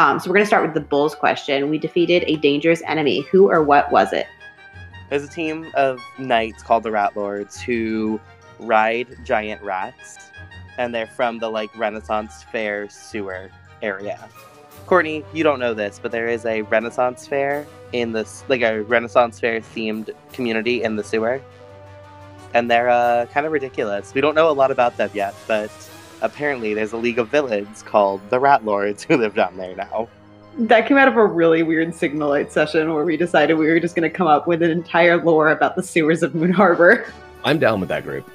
So we're going to start with the bulls question. We defeated a dangerous enemy. Who or what was it? There's a team of knights called the Rat Lords who ride giant rats, and they're from the Renaissance Fair sewer area. Courtney, you don't know this, but there is a Renaissance Fair in this, a Renaissance Fair themed community in the sewer, and they're kind of ridiculous. We don't know a lot about them yet, but apparently there's a League of Villains called the Rat Lords who live down there now. That came out of a really weird Signalite session where we decided we were just going to come up with an entire lore about the sewers of Moon Harbor. I'm down with that group.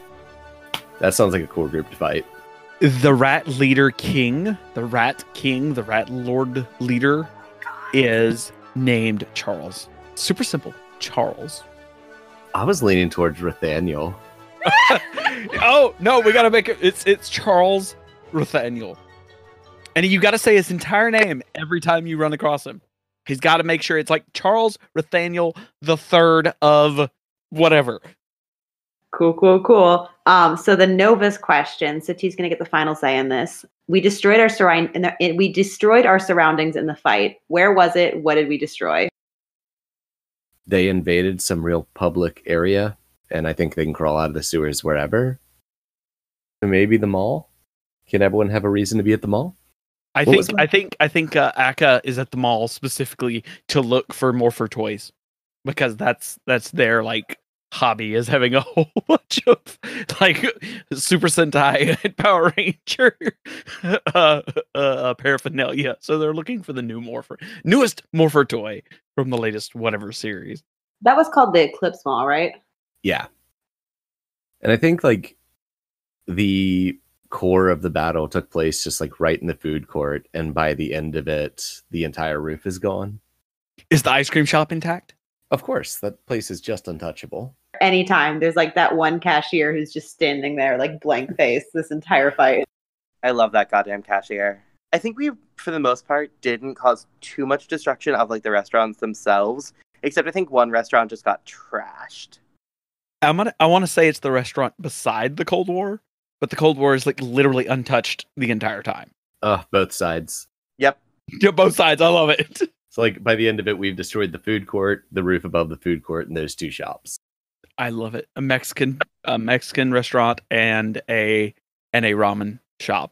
That sounds like a cool group to fight. The Rat Leader King, the Rat Lord Leader, is named Charles. Super simple. Charles. I was leaning towards Rathaniel. Oh, no, we got to make it. It's Charles Rathaniel. And you got to say his entire name every time you run across him. He's got to make sure it's like Charles Rathaniel the Third of whatever. Cool. So the Novus question, Sati's going to get the final say in this. We destroyed our surroundings in the fight. Where was it? What did we destroy? They invaded some real public area, and I think they can crawl out of the sewers wherever. Maybe the mall? Can everyone have a reason to be at the mall? I think Akka is at the mall specifically to look for Morpher toys, because that's their hobby, is having a whole bunch of Super Sentai and Power Ranger paraphernalia. So they're looking for the newest Morpher toy from the latest whatever series. That was called the Eclipse Mall, right? Yeah. And I think the core of the battle took place just right in the food court, and by the end of it, the entire roof is gone. Is the ice cream shop intact? Of course, that place is just untouchable. Anytime there's that one cashier who's just standing there blank face this entire fight. I love that goddamn cashier. I think we, for the most part, didn't cause too much destruction of the restaurants themselves, except I think one restaurant just got trashed. I want to say it's the restaurant beside the Cold War, but the Cold War is literally untouched the entire time. Both sides. Yep. Yeah, both sides. I love it. So by the end of it, we've destroyed the food court, the roof above the food court, and those two shops. I love it. A Mexican restaurant and a ramen shop.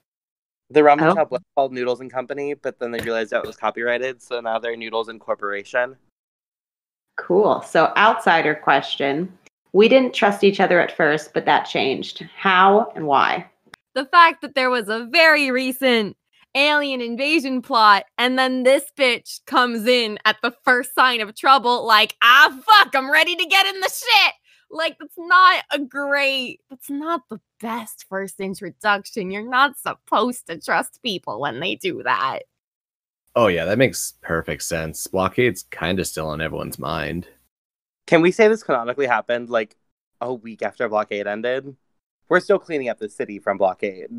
The ramen shop was called Noodles and Company, but then they realized that it was copyrighted, so now they're Noodles Incorporation. Cool. So outsider question. We didn't trust each other at first, but that changed. How and why? The fact that there was a very recent alien invasion plot, and then this bitch comes in at the first sign of trouble fuck, I'm ready to get in the shit. That's not the best first introduction. You're not supposed to trust people when they do that. Oh yeah, that makes perfect sense. Blockade's kind of still on everyone's mind. Can we say this canonically happened a week after Blockade ended? We're still cleaning up the city from Blockade.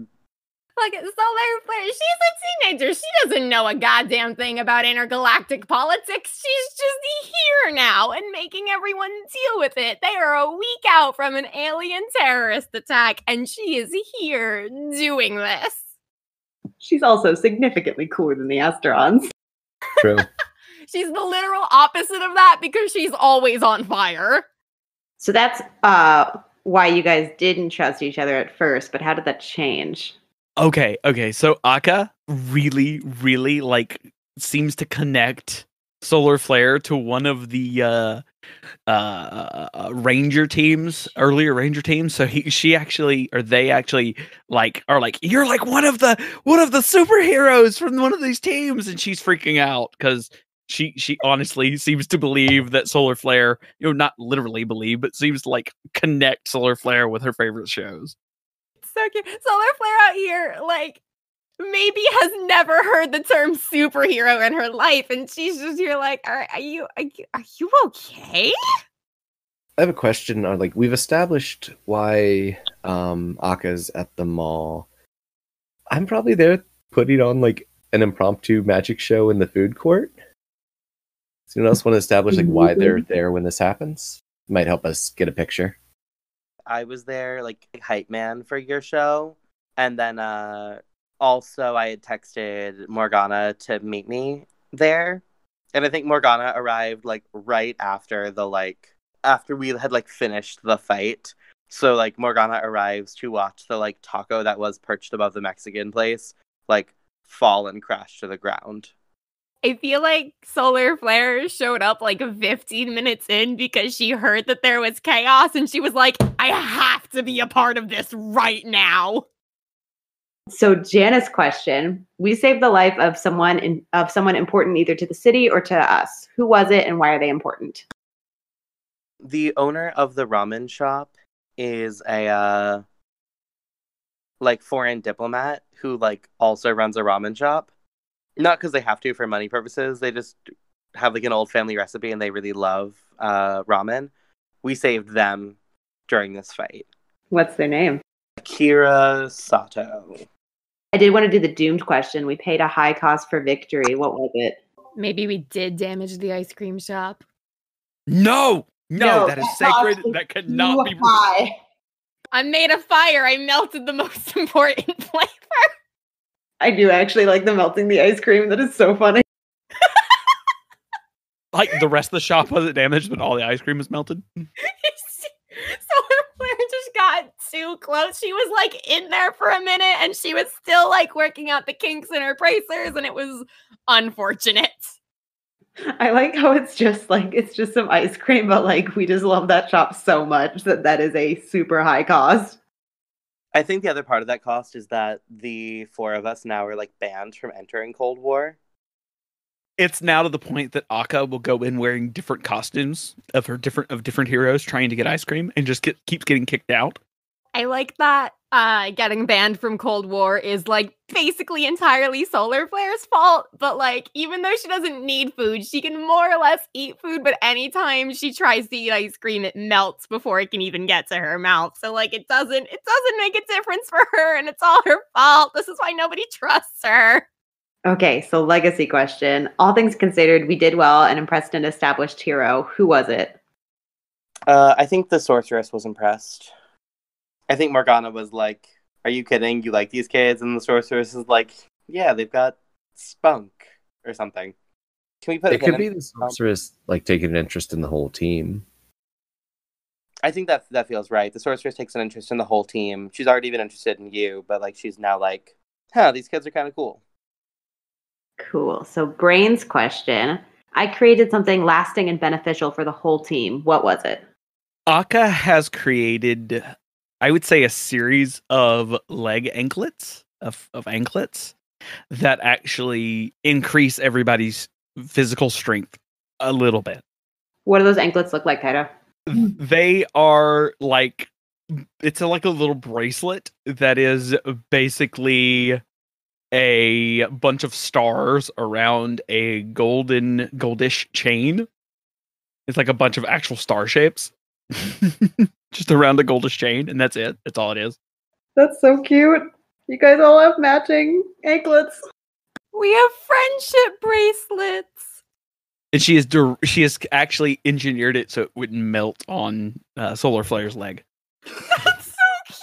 Solar Flare, she's a teenager. She doesn't know a goddamn thing about intergalactic politics. She's just here now and making everyone deal with it. They are a week out from an alien terrorist attack, and she is here doing this. She's also significantly cooler than the Asterons. True. She's the literal opposite of that because she's always on fire. So that's why you guys didn't trust each other at first, but how did that change? Okay. So Akka really seems to connect Solar Flare to one of the earlier Ranger teams. So they actually are you're one of the superheroes from one of these teams, and she's freaking out because she honestly seems to believe that Solar Flare, not literally believe, but seems to connect Solar Flare with her favorite shows. So cute. Solar Flare out here, maybe has never heard the term superhero in her life, and she's just here are you okay? I have a question on we've established why Akka's at the mall. I'm probably there putting on an impromptu magic show in the food court. Does anyone else want to establish why they're there when this happens? Might help us get a picture. I was there hype man for your show, and then Also, I had texted Morgana to meet me there. And I think Morgana arrived like right after after we had like finished the fight. So like Morgana arrives to watch the like taco that was perched above the Mexican place like fall and crash to the ground. I feel like Solar Flare showed up like 15 minutes in because she heard that there was chaos and she was like, I have to be a part of this right now. So Janice's question, we saved the life of someone important either to the city or to us. Who was it and why are they important? The owner of the ramen shop is a like foreign diplomat who like also runs a ramen shop. Not because they have to for money purposes. They just have like an old family recipe and they really love ramen. We saved them during this fight. What's their name? Akira Sato. I did want to do the doomed question. We paid a high cost for victory. What was it? Maybe we did damage the ice cream shop. No, that is sacred. That could not be. High. I made a fire. I melted the most important flavor. I do actually like the melting the ice cream. That is so funny. Like the rest of the shop wasn't damaged, but all the ice cream was melted. Solar Flare just got too close. She was like in there for a minute and she was still like working out the kinks in her bracers and it was unfortunate. I like how it's just some ice cream, but like we just love that shop so much that is a super high cost. I think the other part of that cost is that the four of us now are like banned from entering Cold War. It's now to the point that Akka will go in wearing different costumes of different heroes trying to get ice cream and just keeps getting kicked out. I like that getting banned from Cold War is like basically entirely Solar Flare's fault, but like even though she doesn't need food, she can more or less eat food, but anytime she tries to eat ice cream, it melts before it can even get to her mouth. So like it doesn't make a difference for her and it's all her fault. This is why nobody trusts her. Okay, so legacy question. All things considered, we did well and impressed an established hero. Who was it? I think the sorceress was impressed. I think Morgana was like, are you kidding? You like these kids? And the sorceress is like, yeah, they've got spunk or something. Can we put it could be the sorceress like taking an interest in the whole team. I think that feels right. The sorceress takes an interest in the whole team. She's already been interested in you, but like she's now like, these kids are kind of cool. Cool. So Brain's question. I created something lasting and beneficial for the whole team. What was it? Akka has created, I would say, a series of leg anklets, of anklets that actually increase everybody's physical strength a little bit. What do those anklets look like, Taito? They are like, it's like a little bracelet that is basically a bunch of stars around a goldish chain. It's like a bunch of actual star shapes just around a goldish chain, and that's it. That's all it is. That's so cute. You guys all have matching anklets. We have friendship bracelets. And she has actually engineered it so it wouldn't melt on Solar Flare's leg. That's so cute.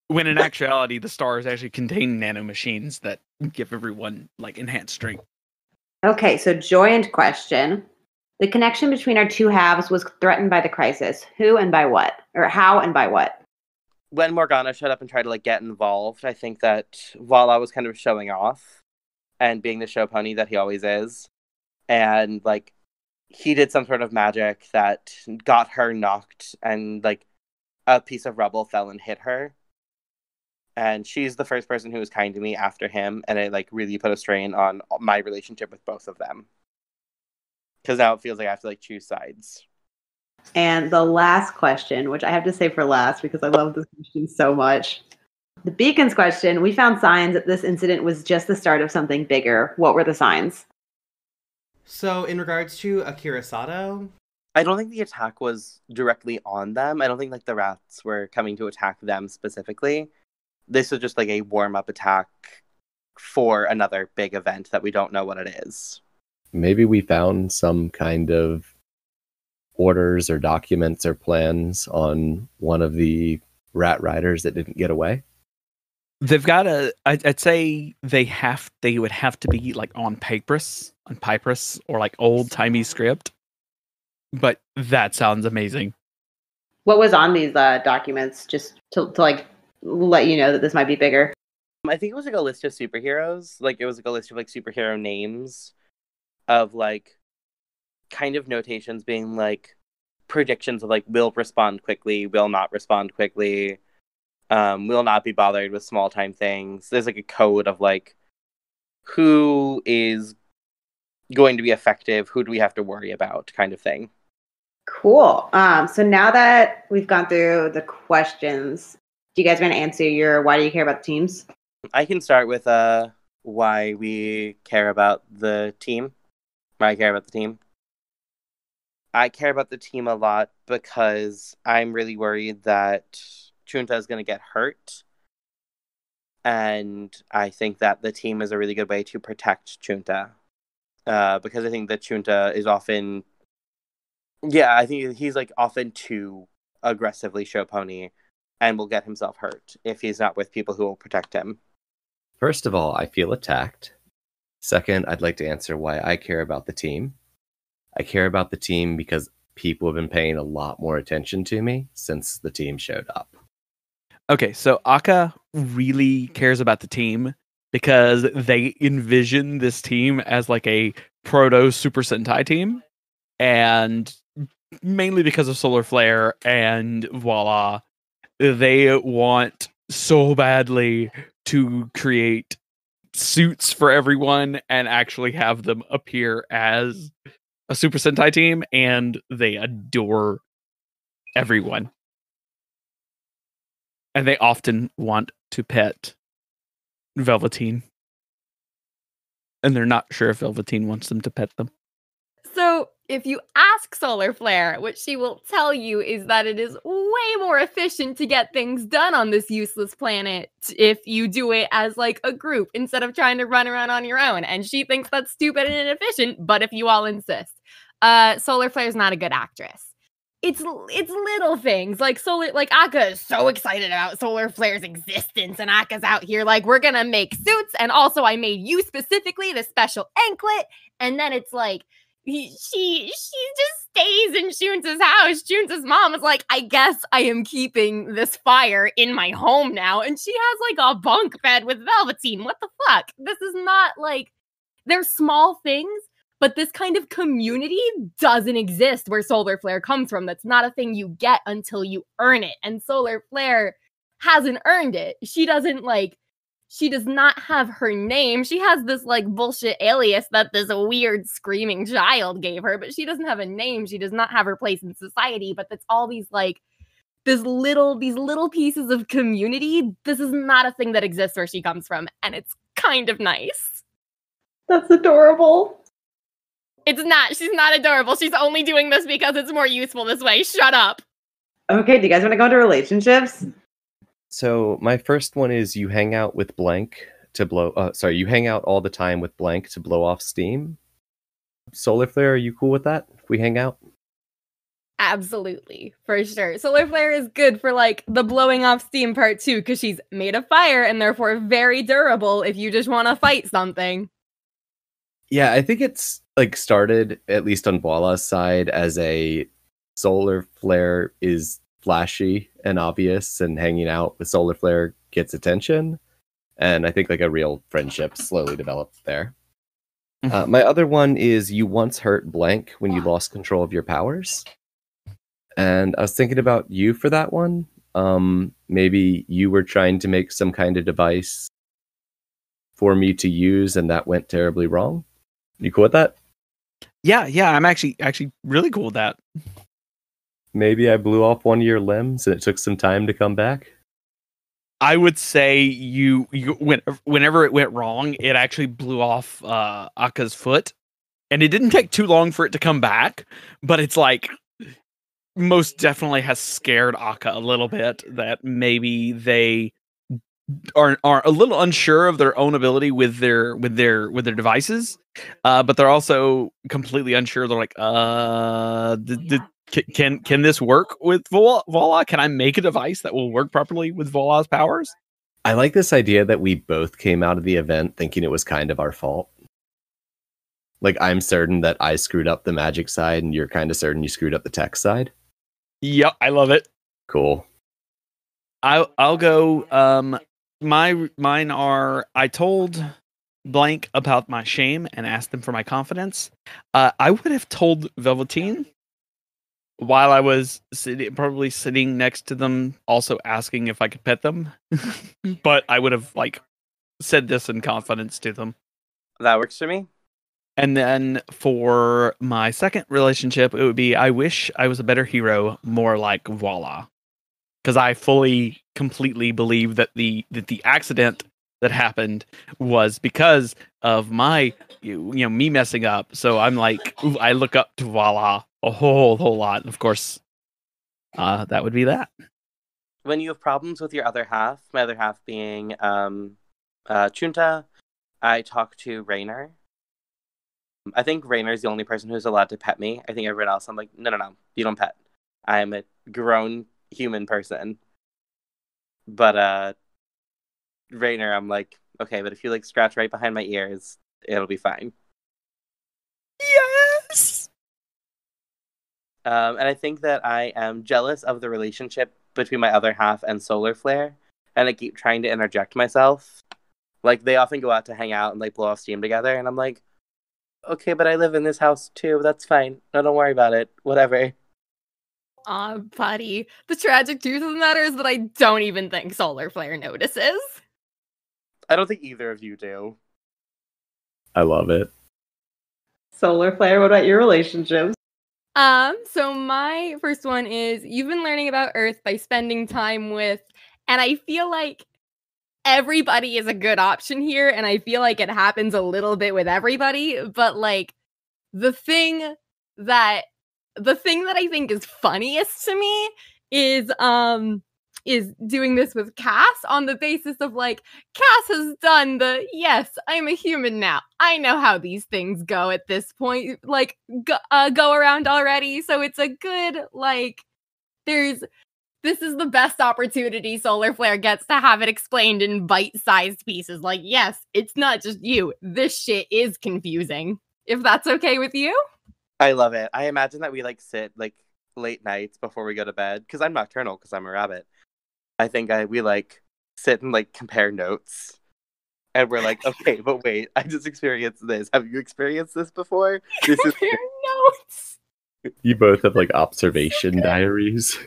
When in actuality, the stars actually contain nanomachines that give everyone like enhanced strength. Okay, so joined question. The connection between our two halves was threatened by the crisis. Who and by what? Or how and by what? When Morgana showed up and tried to like get involved, I think that Vala was kind of showing off and being the show pony that he always is. And like he did some sort of magic that got her knocked and like a piece of rubble fell and hit her. And she's the first person who was kind to me after him. And it like really put a strain on my relationship with both of them. Because now it feels like I have to like choose sides. And the last question, which I have to say for last because I love this question so much. The Beacons question, we found signs that this incident was just the start of something bigger. What were the signs? So in regards to Akira Sato, I don't think the attack was directly on them. I don't think like the rats were coming to attack them specifically. This was just like a warm-up attack for another big event that we don't know what it is. Maybe we found some kind of orders or documents or plans on one of the rat riders that didn't get away. They've got I'd say they would have to be like on papyrus, or like old timey script. But that sounds amazing. What was on these documents, just to like let you know that this might be bigger? I think it was like a list of superheroes. Like it was like a list of like superhero names of like kind of notations being like predictions of like will respond quickly, will not respond quickly, will not be bothered with small time things. There's like a code of like who is going to be effective, who do we have to worry about, kind of thing. Cool. So now that we've gone through the questions, do you guys want to answer your why do you care about the teams? I can start with why we care about the team. Why I care about the team. I care about the team a lot because I'm really worried that Chunta is going to get hurt. And I think that the team is a really good way to protect Chunta. Because I think that Chunta is often... Yeah, I think he's like often too aggressively show pony and will get himself hurt if he's not with people who will protect him. First of all, I feel attacked. Second, I'd like to answer why I care about the team. I care about the team because people have been paying a lot more attention to me since the team showed up. Okay, so Akka really cares about the team because they envision this team as like a proto Super Sentai team, and mainly because of Solar Flare and voila, they want so badly to create suits for everyone and actually have them appear as a Super Sentai team, and they adore everyone. And they often want to pet Velveteen. And they're not sure if Velveteen wants them to pet them. So, if you ask Solar Flare, what she will tell you is that it is way more efficient to get things done on this useless planet if you do it as like a group instead of trying to run around on your own. And she thinks that's stupid and inefficient, but if you all insist. Solar Flare's not a good actress. It's little things like Akka is so excited about Solar Flare's existence, and Akka's out here like, we're gonna make suits, and also I made you specifically the special anklet, and then it's like she just stays in Junta's house. Junta's mom is like, I guess I am keeping this fire in my home now, and she has like a bunk bed with Velveteen. What the fuck? This is not like, they're small things. But this kind of community doesn't exist where Solar Flare comes from. That's not a thing you get until you earn it. And Solar Flare hasn't earned it. She does not have her name. She has this like bullshit alias that this weird screaming child gave her, but she doesn't have a name. She does not have her place in society. But that's all these like, these little pieces of community. This is not a thing that exists where she comes from. And it's kind of nice. That's adorable. It's not. She's not adorable. She's only doing this because it's more useful this way. Shut up. Okay, do you guys want to go into relationships? So my first one is you hang out with Blank to blow... you hang out all the time with Blank to blow off steam. Solar Flare, are you cool with that if we hang out? Absolutely, for sure. Solar Flare is good for like the blowing off steam part too, because she's made of fire and therefore very durable if you just want to fight something. Yeah, I think it's like started, at least on Voila's side, as a Solar Flare is flashy and obvious, and hanging out with Solar Flare gets attention. And I think like a real friendship slowly developed there. My other one is you once hurt Blank when you lost control of your powers. And I was thinking about you for that one. Maybe you were trying to make some kind of device for me to use, and that went terribly wrong. You cool with that? Yeah, I'm actually really cool with that. Maybe I blew off one of your limbs and it took some time to come back. I would say whenever it went wrong, it actually blew off Akka's foot, and it didn't take too long for it to come back. But it's like most definitely has scared Akka a little bit that maybe they are a little unsure of their own ability with their devices, but they're also completely unsure. They're like, can this work with Voila? Can I make a device that will work properly with Voila's powers? I like this idea that we both came out of the event thinking it was kind of our fault. Like, I'm certain that I screwed up the magic side, and you're kind of certain you screwed up the tech side. Yep, I love it. Cool. I'll go. Mine are. I told blank about my shame and asked them for my confidence. I would have told Velveteen while I was probably sitting next to them, also asking if I could pet them. But I would have said this in confidence to them. That works for me. And then for my second relationship, it would be I wish I was a better hero, more like Voila. Because I fully, completely believe that the accident that happened was because of my, me messing up. So I'm like, ooh, I look up to Voila a whole lot. Of course, that would be that. When you have problems with your other half, my other half being Chunta, I talk to Raynor. I think Raynor's the only person who's allowed to pet me. I think everyone else, I'm like, no, you don't pet. I'm a grown human person. But Raynor, I'm like, okay, but if you scratch right behind my ears, it'll be fine. Yes! And I think that I am jealous of the relationship between my other half and Solar Flare, and I keep trying to interject myself. They often go out to hang out and blow off steam together, and I'm like, okay, but I live in this house too. That's fine. No, don't worry about it. Whatever. Aw, buddy. The tragic truth of the matter is that I don't even think Solar Flare notices. I don't think either of you do. I love it. Solar Flare, what about your relationships? So my first one is you've been learning about Earth by spending time with, and I feel like everybody is a good option here, and I feel like it happens a little bit with everybody, but the thing that I think is funniest to me is doing this with Cass on the basis of Cass has done the yes, I'm a human now. I know how these things go at this point, go around already. So it's a good this is the best opportunity Solar Flare gets to have it explained in bite-sized pieces. Yes, it's not just you. This shit is confusing. If that's okay with you? I love it. I imagine that we sit late nights before we go to bed, because I'm nocturnal because I'm a rabbit. I think we sit and compare notes, and we're like, okay, but wait, I just experienced this. Have you experienced this before? This is Compare notes. You both have observation diaries.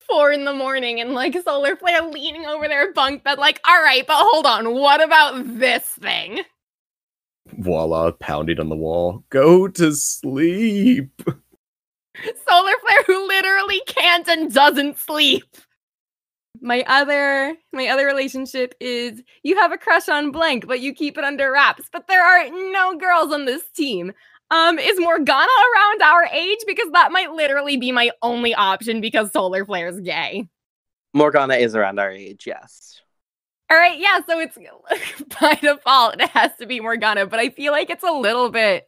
4 a.m. and Solar Flare leaning over their bunk bed all right, but hold on, what about this thing? Voila, pounding on the wall. Go to sleep. Solar Flare who literally can't and doesn't sleep. My other relationship is you have a crush on blank, but you keep it under wraps. But there are no girls on this team. Is Morgana around our age? Because that might literally be my only option because Solar Flare's gay. Morgana is around our age, yes. All right, yeah, so it's by default, it has to be Morgana, but I feel like it's a little bit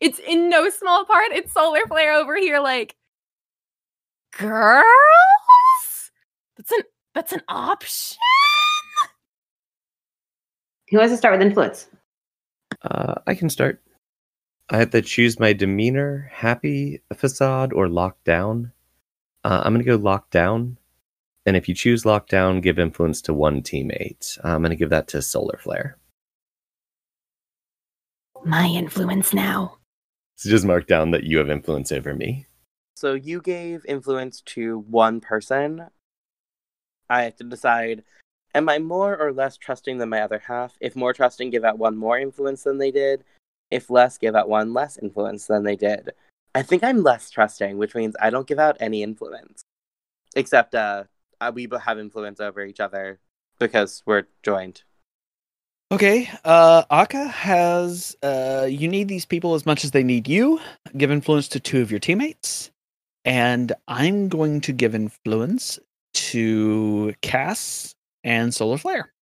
it's in no small part, it's Solar Flare over here girls? That's an option? Who wants to start with influence? I can start. I have to choose my demeanor, happy, facade, or locked down. I'm going to go locked down. And if you choose lockdown, give influence to one teammate. I'm going to give that to Solar Flare. My influence now. So just mark down that you have influence over me. So you gave influence to one person. I have to decide, am I more or less trusting than my other half? If more trusting, give out one more influence than they did. If less, give out one less influence than they did. I think I'm less trusting, which means I don't give out any influence. Except we have influence over each other because we're joined. Okay, Akka has, you need these people as much as they need you. Give influence to 2 of your teammates. And I'm going to give influence to Cass and Solar Flare.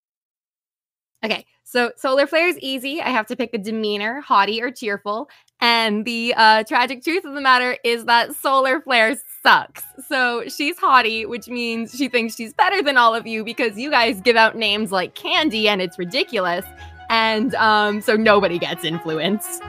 Okay, so solar flare is easy. I have to pick a demeanor, haughty or cheerful. And the tragic truth of the matter is that solar flare sucks. So she's haughty, which means she thinks she's better than all of you because you guys give out names like candy and it's ridiculous. And so nobody gets influence.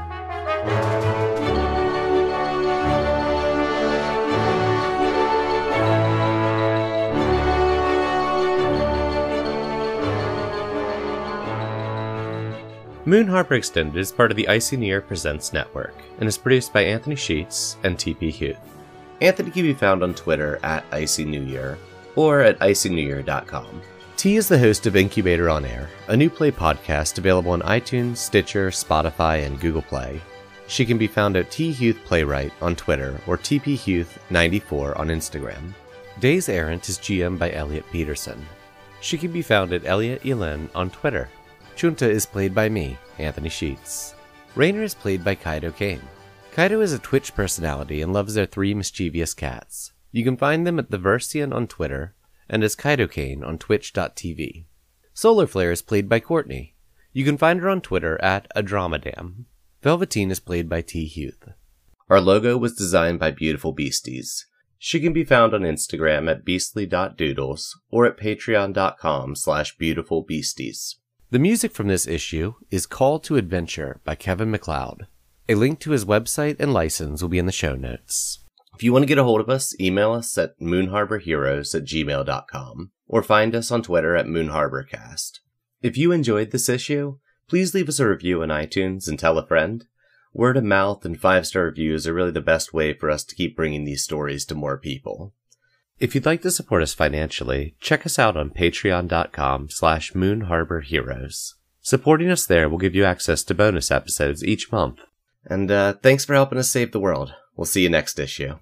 Moon Harbor Extended is part of the Icy New Year Presents network and is produced by Anthony Sheets and TP Huth. Anthony can be found on Twitter at Icy New Year or at icynewyear.com. T is the host of Incubator on Air, a new play podcast available on iTunes, Stitcher, Spotify, and Google Play. She can be found at T Huth Playwright on Twitter or TPHuth94 on Instagram. Days Errant is GM by Elliot Peterson. She can be found at Elliot Ylen on Twitter. Chunta is played by me, Anthony Sheets. Rainer is played by Kaido Kane. Kaido is a Twitch personality and loves their 3 mischievous cats. You can find them at The Versian on Twitter and as Kaido Kane on twitch.tv. Solar Flare is played by Courtney. You can find her on Twitter at Adramadam. Velveteen is played by T. Huth. Our logo was designed by Beautiful Beasties. She can be found on Instagram at beastly.doodles or at patreon.com/beautifulbeasties. The music from this issue is Call to Adventure by Kevin MacLeod. A link to his website and license will be in the show notes. If you want to get a hold of us, email us at moonharborheroes@gmail.com or find us on Twitter at moonharborcast. If you enjoyed this issue, please leave us a review on iTunes and tell a friend. Word of mouth and 5-star reviews are really the best way for us to keep bringing these stories to more people. If you'd like to support us financially, check us out on patreon.com/moonharborheroes. Supporting us there will give you access to bonus episodes each month. And thanks for helping us save the world. We'll see you next issue.